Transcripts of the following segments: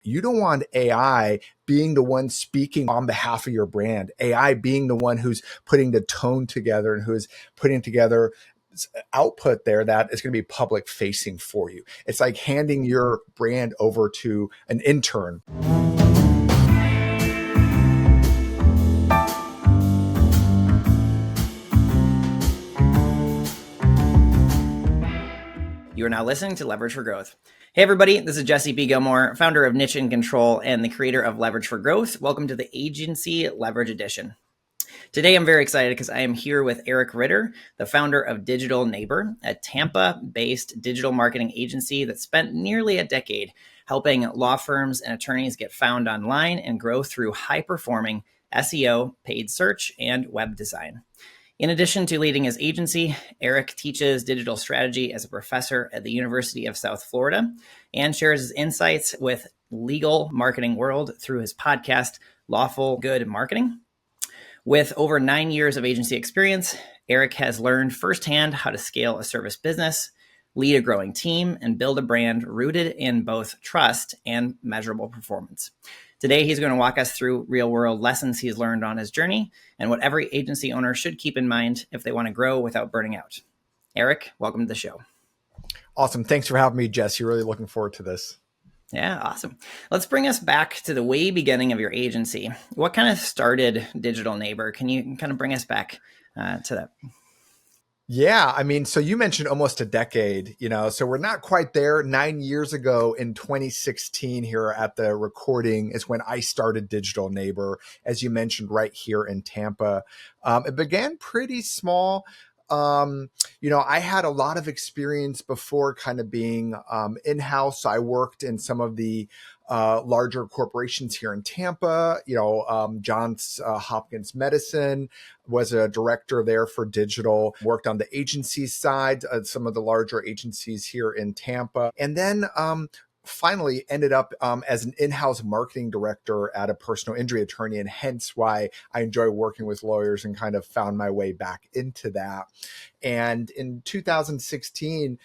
You don't want AI being the one speaking on behalf of your brand, AI being the one who's putting the tone together and who's putting together output there that is going to be public facing for you. It's like handing your brand over to an intern. You are now listening to Leverage for Growth. Hey everybody, this is Jesse B. Gilmore, founder of Niche and Control and the creator of Leverage for Growth. Welcome to the Agency Leverage Edition. Today I'm very excited because I am here with Eric Ritter, the founder of Digital Neighbor, a Tampa-based digital marketing agency that spent nearly a decade helping law firms and attorneys get found online and grow through high-performing SEO, paid search, and web design. In addition to leading his agency, Eric teaches digital strategy as a professor at the University of South Florida and shares his insights with legal marketing world through his podcast, Lawful Good Marketing. With over 9 years of agency experience, Eric has learned firsthand how to scale a service business, lead a growing team, and build a brand rooted in both trust and measurable performance. Today, he's going to walk us through real-world lessons he's learned on his journey and what every agency owner should keep in mind if they want to grow without burning out. Eric, welcome to the show. Awesome. Thanks for having me, Jesse. Really looking forward to this. Yeah, awesome. Let's bring us back to the way beginning of your agency. What kind of started Digital Neighbor? Can you kind of bring us back to that? Yeah, so you mentioned almost a decade, so we're not quite there. 9 years ago in 2016 here at the recording is when I started Digital Neighbor, as you mentioned, right here in Tampa. It began pretty small. I had a lot of experience before kind of being in-house. I worked in some of the larger corporations here in Tampa. Johns Hopkins Medicine was a director there for digital, worked on the agency side, some of the larger agencies here in Tampa. And then finally ended up as an in-house marketing director at a personal injury attorney, and hence why I enjoy working with lawyers and kind of found my way back into that. And in 2016,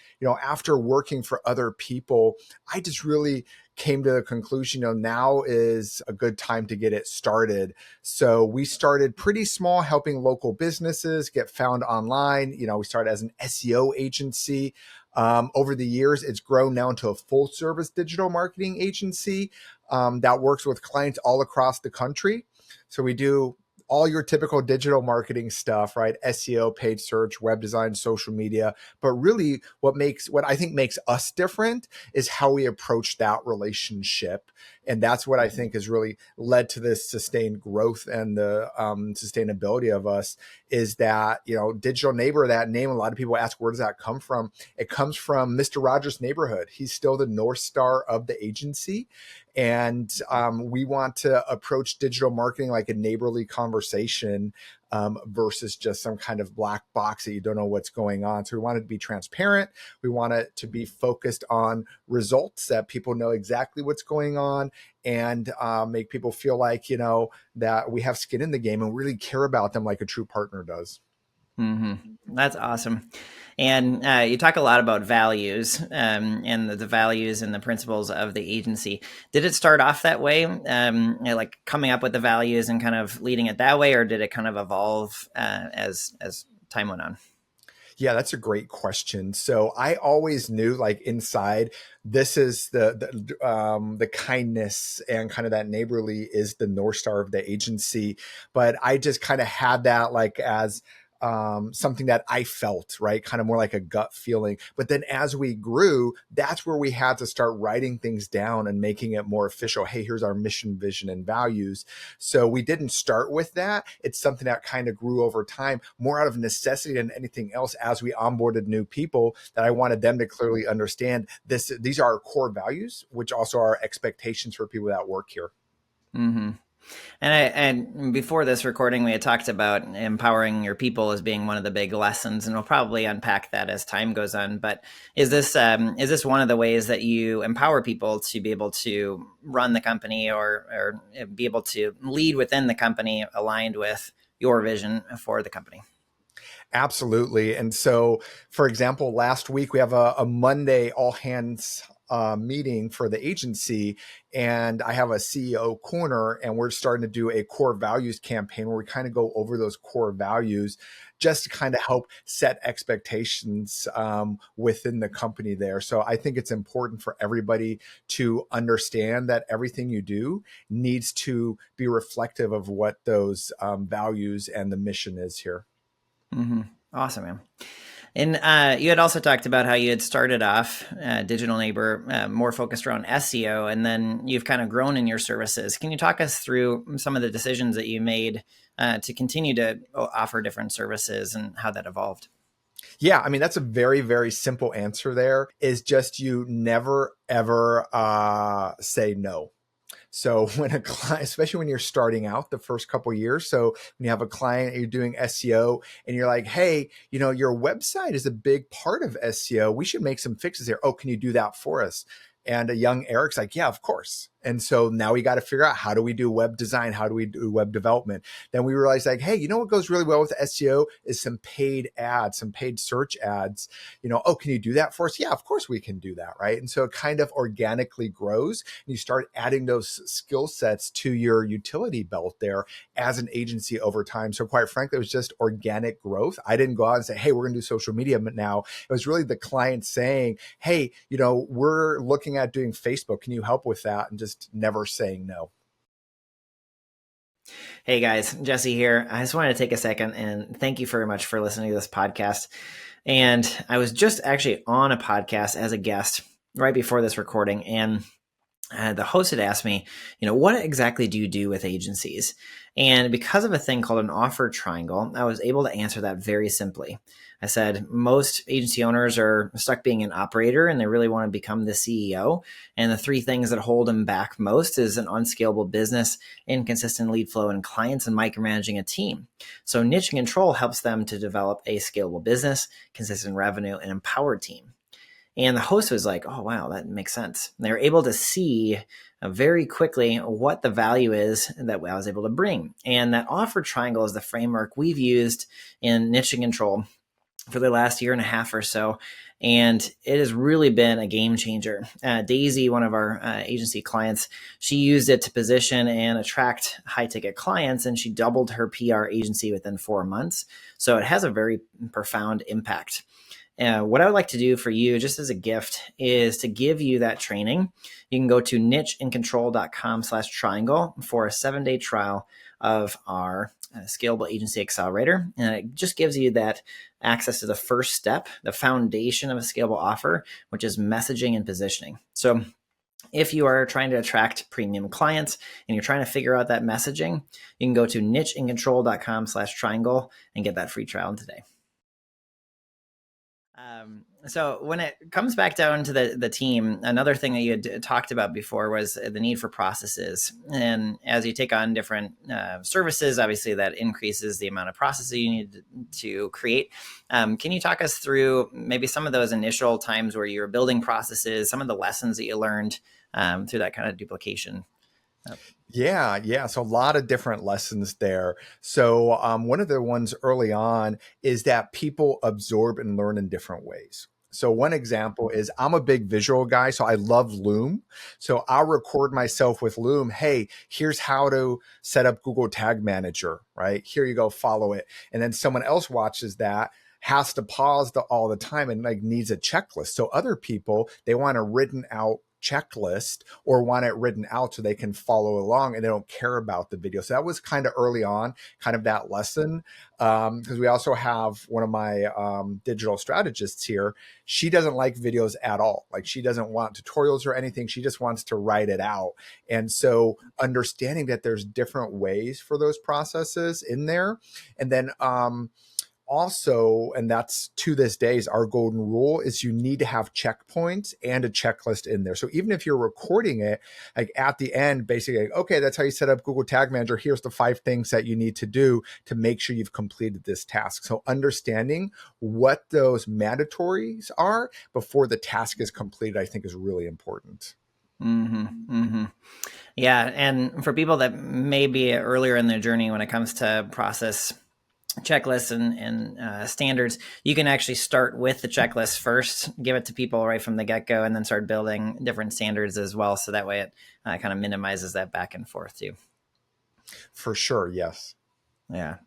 after working for other people, I just really came to the conclusion, now is a good time to get it started. So we started pretty small, helping local businesses get found online. We started as an SEO agency. Over the years, it's grown now into a full service digital marketing agency that works with clients all across the country. So we do all your typical digital marketing stuff, right? SEO, paid search, web design, social media. But really what I think makes us different is how we approach that relationship. And that's what I think has really led to this sustained growth and the sustainability of us is that, Digital Neighbor, that name, a lot of people ask, where does that come from? It comes from Mr. Rogers' neighborhood. He's still the North Star of the agency. And we want to approach digital marketing like a neighborly conversation versus just some kind of black box that you don't know what's going on. So we want it to be transparent. We want it to be focused on results that people know exactly what's going on and make people feel like, that we have skin in the game and really care about them like a true partner does. Mm-hmm. That's awesome. And you talk a lot about values and the values and the principles of the agency. Did it start off that way, like coming up with the values and kind of leading it that way, or did it kind of evolve as time went on? Yeah, that's a great question. So I always knew, like inside, this is the kindness and kind of that neighborly is the North Star of the agency. But I just kind of had that like as something that I felt, right? Kind of more like a gut feeling. But then as we grew, that's where we had to start writing things down and making it more official. Hey, here's our mission, vision, and values. So we didn't start with that. It's something that kind of grew over time, more out of necessity than anything else as we onboarded new people that I wanted them to clearly understand this. These are our core values, which also are expectations for people that work here. Mm-hmm. And before this recording, we had talked about empowering your people as being one of the big lessons, and we'll probably unpack that as time goes on. But is this one of the ways that you empower people to be able to run the company or be able to lead within the company aligned with your vision for the company? Absolutely. And so, for example, last week we have a Monday all hands meeting for the agency, and I have a CEO corner, and we're starting to do a core values campaign where we kind of go over those core values just to kind of help set expectations within the company there. So I think it's important for everybody to understand that everything you do needs to be reflective of what those values and the mission is here. Mm-hmm. Awesome, man. And you had also talked about how you had started off Digital Neighbor more focused around SEO, and then you've kind of grown in your services. Can you talk us through some of the decisions that you made to continue to offer different services and how that evolved? Yeah, I mean, that's a very, very simple answer there is just you never, ever say no. So when a client, especially when you're starting out the first couple of years, so when you have a client, you're doing SEO and you're like, hey, your website is a big part of SEO. We should make some fixes here. Oh, can you do that for us? And a young Eric's like, yeah, of course. And so now we got to figure out, how do we do web design? How do we do web development? Then we realized, like, hey, what goes really well with SEO is some paid ads, some paid search ads. Oh, can you do that for us? Yeah, of course we can do that, right? And so it kind of organically grows, and you start adding those skill sets to your utility belt there as an agency over time. So quite frankly, it was just organic growth. I didn't go out and say, hey, we're going to do social media now. It was really the client saying, hey, we're looking at doing Facebook. Can you help with that? And just never saying no. Hey guys, Jesse here. I just wanted to take a second and thank you very much for listening to this podcast. And I was just actually on a podcast as a guest right before this recording, and the host had asked me, what exactly do you do with agencies? And because of a thing called an offer triangle, I was able to answer that very simply. I said, most agency owners are stuck being an operator and they really want to become the CEO. And the three things that hold them back most is an unscalable business, inconsistent lead flow in clients, and micromanaging a team. So niche and control helps them to develop a scalable business, consistent revenue, and empowered team. And the host was like, oh, wow, that makes sense. And they were able to see very quickly what the value is that I was able to bring. And that offer triangle is the framework we've used in niche and control for the last year and a half or so. And it has really been a game changer. Daisy, one of our agency clients, she used it to position and attract high ticket clients, and she doubled her PR agency within 4 months. So it has a very profound impact. What I would like to do for you, just as a gift, is to give you that training. You can go to nicheandcontrol.com/triangle for a 7-day trial of our Scalable Agency Accelerator. And it just gives you that access to the first step, the foundation of a scalable offer, which is messaging and positioning. So if you are trying to attract premium clients and you're trying to figure out that messaging, you can go to nicheandcontrol.com/triangle and get that free trial today. So when it comes back down to the team, another thing that you had talked about before was the need for processes. And as you take on different services, obviously that increases the amount of processes you need to create. Can you talk us through maybe some of those initial times where you were building processes, some of the lessons that you learned through that kind of duplication? Yeah. So a lot of different lessons there. So one of the ones early on is that people absorb and learn in different ways. So one example is I'm a big visual guy, so I love Loom. So I'll record myself with Loom. Hey, here's how to set up Google Tag Manager, right? Here you go, follow it. And then someone else watches that, has to pause all the time and like needs a checklist. So other people, they want a written out checklist or want it written out so they can follow along and they don't care about the video. So that was kind of early on, kind of that lesson. Because we also have one of my digital strategists here. She doesn't like videos at all. Like she doesn't want tutorials or anything. She just wants to write it out. And so understanding that there's different ways for those processes in there. And then also, and that's to this day is our golden rule, is you need to have checkpoints and a checklist in there. So even if you're recording it, like at the end, basically, like, okay, that's how you set up Google Tag Manager. Here's the 5 things that you need to do to make sure you've completed this task. So understanding what those mandatories are before the task is completed, I think is really important. Mm-hmm, mm-hmm. Yeah. And for people that may be earlier in their journey when it comes to process checklists and standards, you can actually start with the checklist first, give it to people right from the get-go, and then start building different standards as well. So that way it kind of minimizes that back and forth too. For sure, yes. Yeah.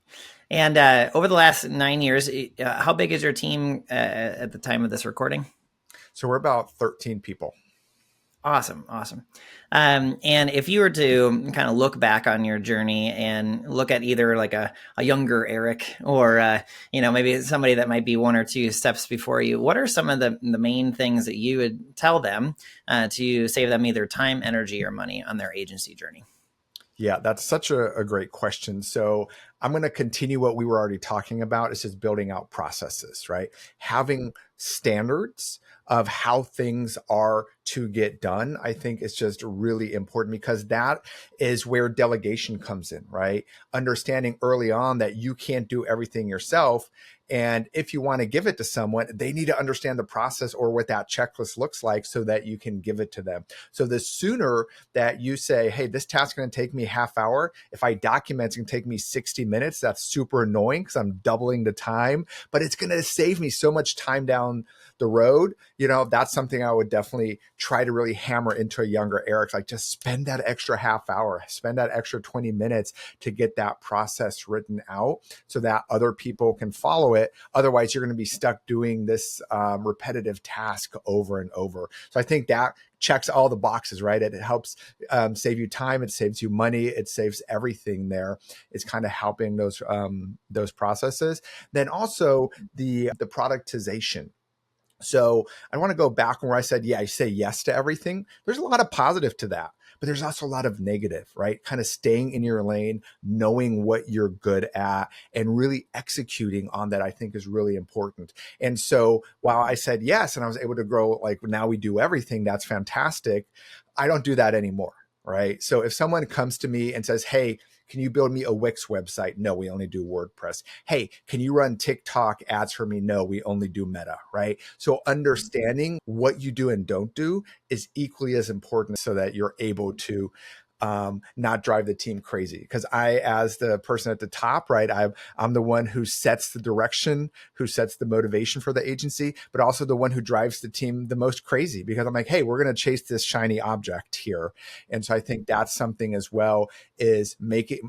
And over the last 9 years, how big is your team at the time of this recording? So we're about 13 people. Awesome. And if you were to kind of look back on your journey and look at either like a younger Eric or, maybe somebody that might be one or two steps before you, what are some of the main things that you would tell them to save them either time, energy, or money on their agency journey? Yeah, that's such a great question. So I'm going to continue what we were already talking about. It's just building out processes, right? Having standards of how things are to get done, I think is just really important because that is where delegation comes in, right? Understanding early on that you can't do everything yourself. And if you want to give it to someone, they need to understand the process or what that checklist looks like so that you can give it to them. So the sooner that you say, hey, this task is going to take me half hour. If I document, it's going to take me 60 minutes. That's super annoying because I'm doubling the time, but it's going to save me so much time down the road. That's something I would definitely try to really hammer into a younger Eric. Like just spend that extra half hour, spend that extra 20 minutes to get that process written out so that other people can follow it. Otherwise, you're going to be stuck doing this repetitive task over and over. So I think that checks all the boxes, right? It helps save you time. It saves you money. It saves everything there. It's kind of helping those processes. Then also the productization. So I want to go back where I said, yeah, I say yes to everything. There's a lot of positive to that, but there's also a lot of negative, right? Kind of staying in your lane, knowing what you're good at, and really executing on that, I think is really important. And so while I said yes, and I was able to grow, like now we do everything, that's fantastic. I don't do that anymore, right? So if someone comes to me and says, hey, can you build me a Wix website? No, we only do WordPress. Hey, can you run TikTok ads for me? No, we only do Meta, right? So understanding what you do and don't do is equally as important so that you're able to not drive the team crazy. Because as the person at the top, right, I'm the one who sets the direction, who sets the motivation for the agency, but also the one who drives the team the most crazy because I'm like, hey, we're going to chase this shiny object here. And so I think that's something as well is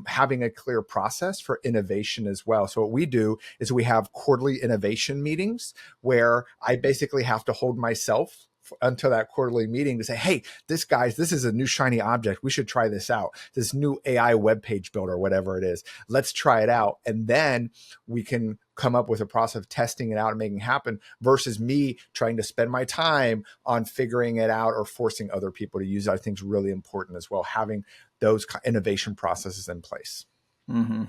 having a clear process for innovation as well. So what we do is we have quarterly innovation meetings where I basically have to hold myself until that quarterly meeting to say, hey, this is a new shiny object. We should try this out. This new AI web page builder, whatever it is, let's try it out. And then we can come up with a process of testing it out and making it happen versus me trying to spend my time on figuring it out or forcing other people to use it. I think is really important as well, having those innovation processes in place. Mm-hmm.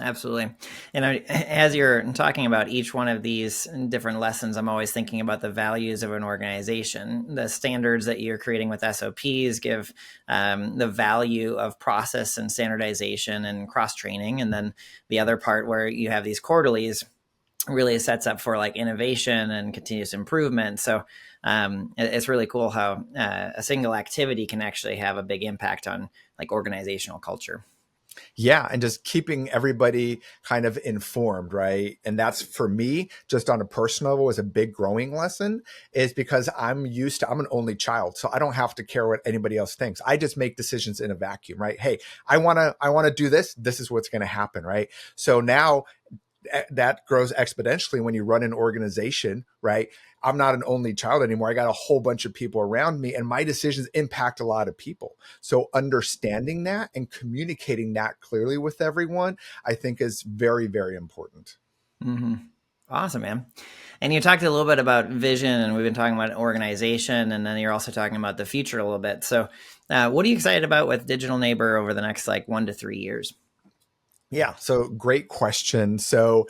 Absolutely. And as you're talking about each one of these different lessons, I'm always thinking about the values of an organization. The standards that you're creating with SOPs give the value of process and standardization and cross-training. And then the other part where you have these quarterlies really sets up for like innovation and continuous improvement. So it's really cool how a single activity can actually have a big impact on like organizational culture. Yeah. And just keeping everybody kind of informed, right? And that's for me, just on a personal level, is a big growing lesson, is because I'm an only child. So I don't have to care what anybody else thinks. I just make decisions in a vacuum, right? Hey, I want to do this. This is what's going to happen, right? So now that grows exponentially when you run an organization, right? I'm not an only child anymore. I got a whole bunch of people around me and my decisions impact a lot of people. So understanding that and communicating that clearly with everyone, I think is very, very important. Mm-hmm. Awesome, man. And you talked a little bit about vision, and we've been talking about organization, and then you're also talking about the future a little bit. So what are you excited about with Digital Neighbor over the next 1 to 3 years? Yeah. So great question. So,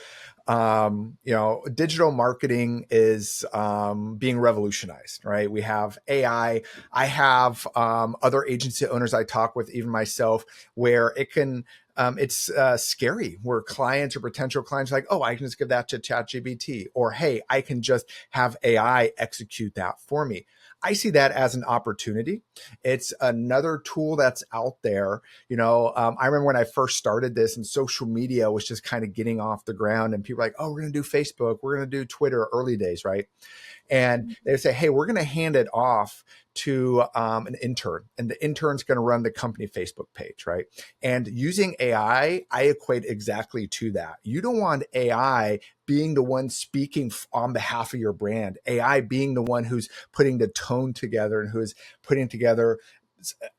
digital marketing is being revolutionized, right? We have AI. I have other agency owners I talk with, even myself, where it's scary where clients or potential clients are like, oh, I can just give that to ChatGPT, or hey, I can just have AI execute that for me. I see that as an opportunity. It's another tool that's out there. I remember when I first started this and social media was just kind of getting off the ground and people were like, oh, we're going to do Facebook, we're going to do Twitter, early days, right? And they say, hey, we're going to hand it off to an intern, and the intern's going to run the company Facebook page, right? And using AI, I equate exactly to that. You don't want AI being the one speaking on behalf of your brand, AI being the one who's putting the tone together and who's putting together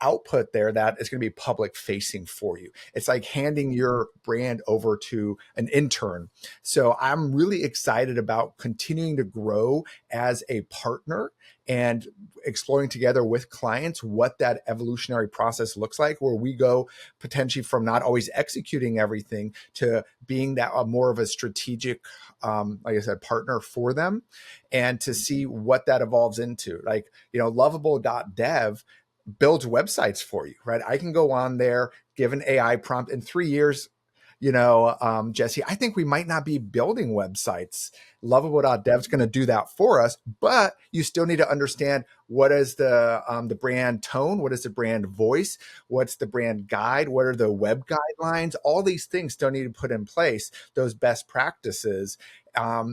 output there that is going to be public facing for you. It's like handing your brand over to an intern. So I'm really excited about continuing to grow as a partner and exploring together with clients what that evolutionary process looks like, where we go potentially from not always executing everything to being that more of a strategic, like I said, partner for them, and to see what that evolves into. Like, lovable.dev builds websites for you, right? I can go on there, give an AI prompt in 3 years. Jesse, I think we might not be building websites. Lovable.dev is going to do that for us, but you still need to understand what is the brand tone, what is the brand voice, what's the brand guide, what are the web guidelines. All these things still need to put in place. Those best practices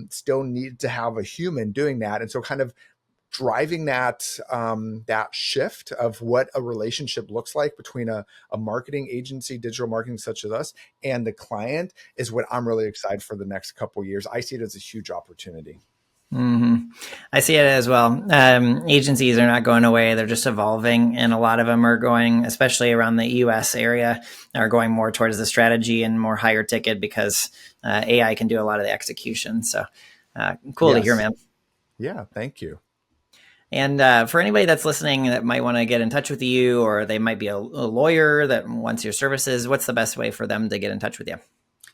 still need to have a human doing that, and so kind of driving that shift of what a relationship looks like between a marketing agency, digital marketing such as us, and the client is what I'm really excited for the next couple of years. I see it as a huge opportunity. Mm-hmm. I see it as well. Agencies are not going away. They're just evolving. And a lot of them are going, especially around the US area, are going more towards the strategy and more higher ticket because AI can do a lot of the execution. So cool to hear, man. Yeah, thank you. And for anybody that's listening that might want to get in touch with you, or they might be a lawyer that wants your services, what's the best way for them to get in touch with you?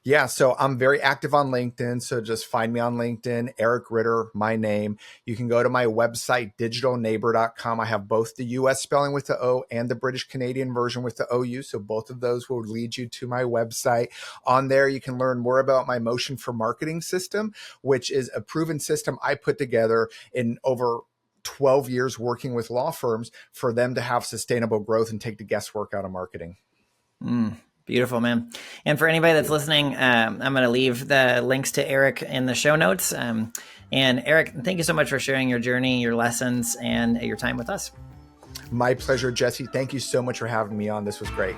Yeah, so I'm very active on LinkedIn. So just find me on LinkedIn, Eric Ritter, my name. You can go to my website, digitalneighbor.com. I have both the US spelling with the O and the British Canadian version with the OU. So both of those will lead you to my website. On there, you can learn more about my Motion for Marketing system, which is a proven system I put together in over 12 years working with law firms for them to have sustainable growth and take the guesswork out of marketing. Beautiful, man. And for anybody that's listening, I'm going to leave the links to Eric in the show notes. And Eric, thank you so much for sharing your journey, your lessons, and your time with us. My pleasure, Jesse. Thank you so much for having me on. This was great.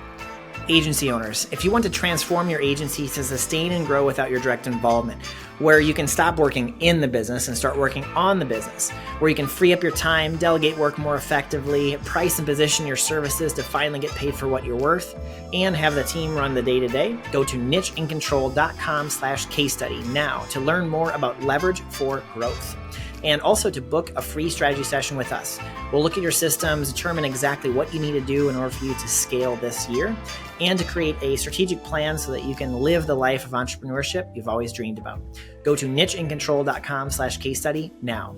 Agency owners, if you want to transform your agency to sustain and grow without your direct involvement, where you can stop working in the business and start working on the business, where you can free up your time, delegate work more effectively, price and position your services to finally get paid for what you're worth, and have the team run the day-to-day, go to nicheandcontrol.com/case study now to learn more about leverage for growth. And also to book a free strategy session with us. We'll look at your systems, determine exactly what you need to do in order for you to scale this year, and to create a strategic plan so that you can live the life of entrepreneurship you've always dreamed about. Go to nicheandcontrol.com/case study now.